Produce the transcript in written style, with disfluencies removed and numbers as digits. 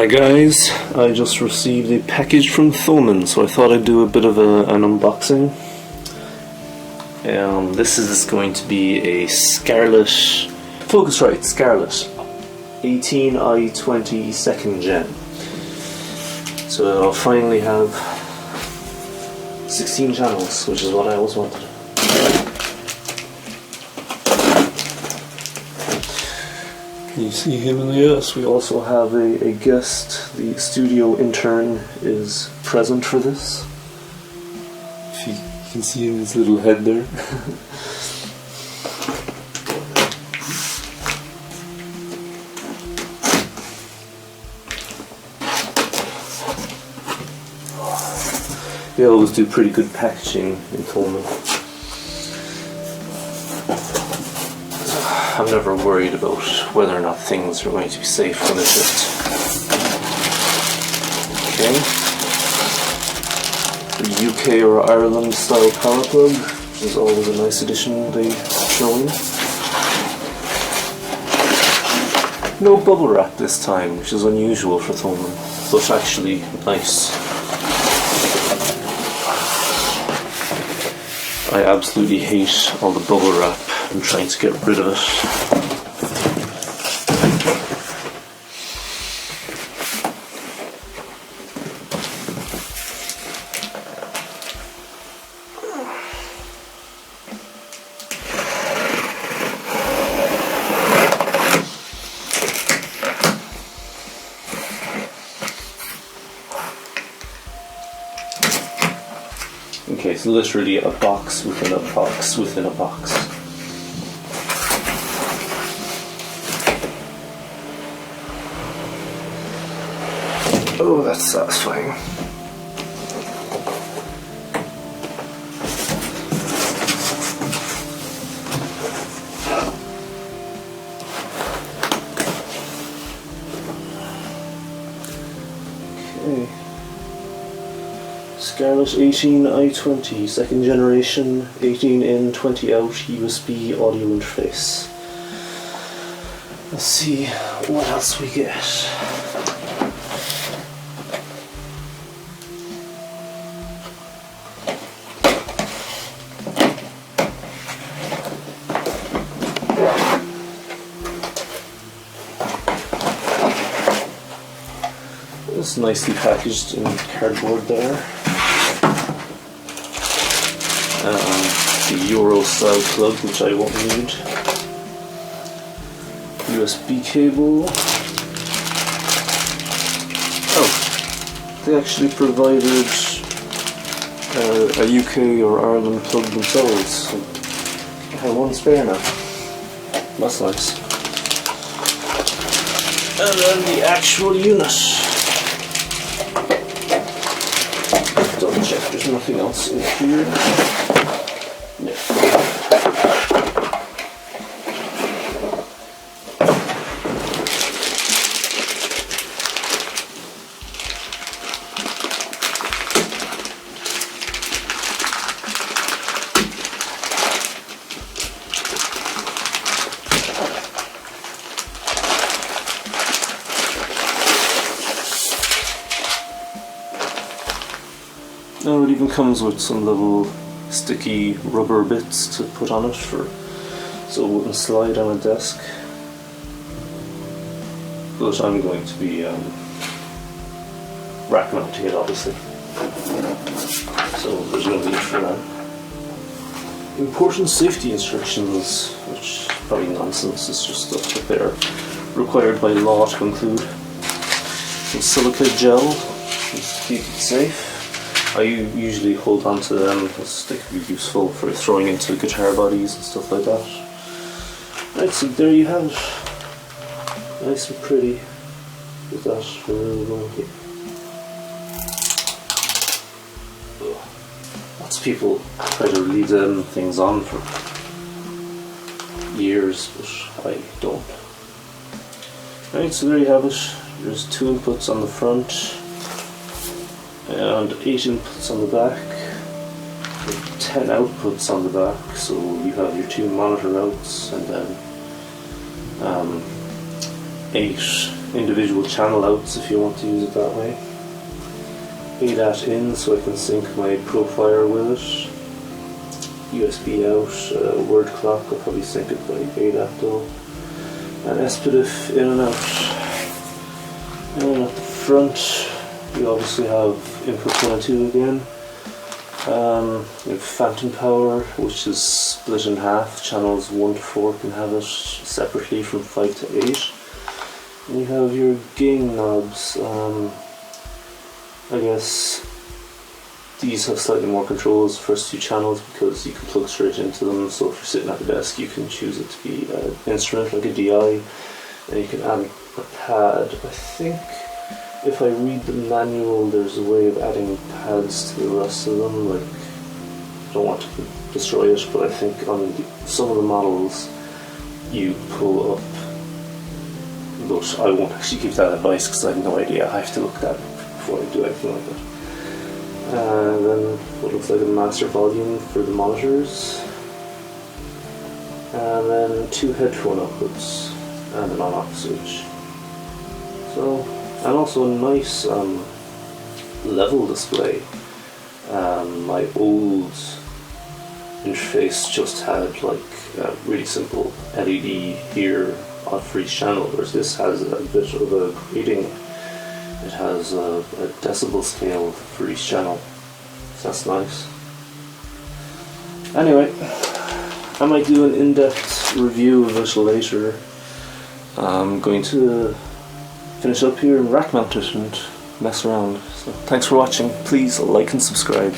Hi guys, I just received a package from Thomann, so I thought I'd do a bit of an unboxing. This is going to be a Scarlett, Focusrite Scarlett 18i20 2nd gen. So I'll finally have 16 channels, which is what I always wanted. Can you see him in the US? We also have a guest. The studio intern is present for this. If you can see his little head there. They always do pretty good packaging in Thomann. I'm never worried about whether or not things are going to be safe when they're shipped. Okay. The UK or Ireland style power plug, which is always a nice addition they throw in. No bubble wrap this time, which is unusual for Thomann, but actually nice. I absolutely hate all the bubble wrap. I'm trying to get rid of it. Okay, so literally a box within a box within a box. Oh, that's satisfying. Okay. Scarlett 18i20, 2nd generation, 18 in, 20 out, USB audio interface. Let's see what else we get. It's nicely packaged in cardboard there. The Euro style plug, which I won't need. USB cable. Oh, they actually provided a UK or Ireland plug themselves. So I have one spare now. That's nice. And then the actual unit. Double check there's nothing else in here. No. No, it even comes with some little sticky rubber bits to put on it so it wouldn't slide on a desk. But I'm going to be rack mounting it, obviously. So there's no need for that. Important safety instructions, which is probably nonsense. It's just stuff that they're required by law to include. Some silica gel, just to keep it safe. I usually hold on to them because they can be useful for throwing into guitar bodies and stuff like that. Right, so there you have it. Nice and pretty with that removable here. Lots of people try to leave them things on for years, but I don't. Right, so there you have it. There's 2 inputs on the front and 8 inputs on the back, 10 outputs on the back, so you have your 2 monitor outs and then 8 individual channel outs if you want to use it that way. ADAT in, so I can sync my Profire with it. USB out, word clock, I'll probably sync it by ADAT though. And SPDIF in and out. And at the front, you obviously have input 1 and 2 again. You have phantom power, which is split in half. Channels 1 to 4 can have it separately from 5 to 8. And you have your gain knobs. I guess these have slightly more controls, first 2 channels, because you can plug straight into them. So if you're sitting at the desk, you can choose it to be an instrument like a DI, and you can add a pad. I think if I read the manual, there's a way of adding pads to the rest of them. Like, I don't want to destroy it, but I think on some of the models you pull up. But I won't actually give that advice because I have no idea. I have to look at that before I do anything like that. And then what looks like a master volume for the monitors, and then 2 headphone outputs and an on-off switch. So, and also a nice level display. My old interface just had like a really simple LED here for each channel, whereas this has a bit of a grading. It has a decibel scale for each channel, so that's nice. Anyway, I might do an in-depth review of it later. I'm going to finish up here and rack mount it and mess around. So thanks for watching. Please like and subscribe.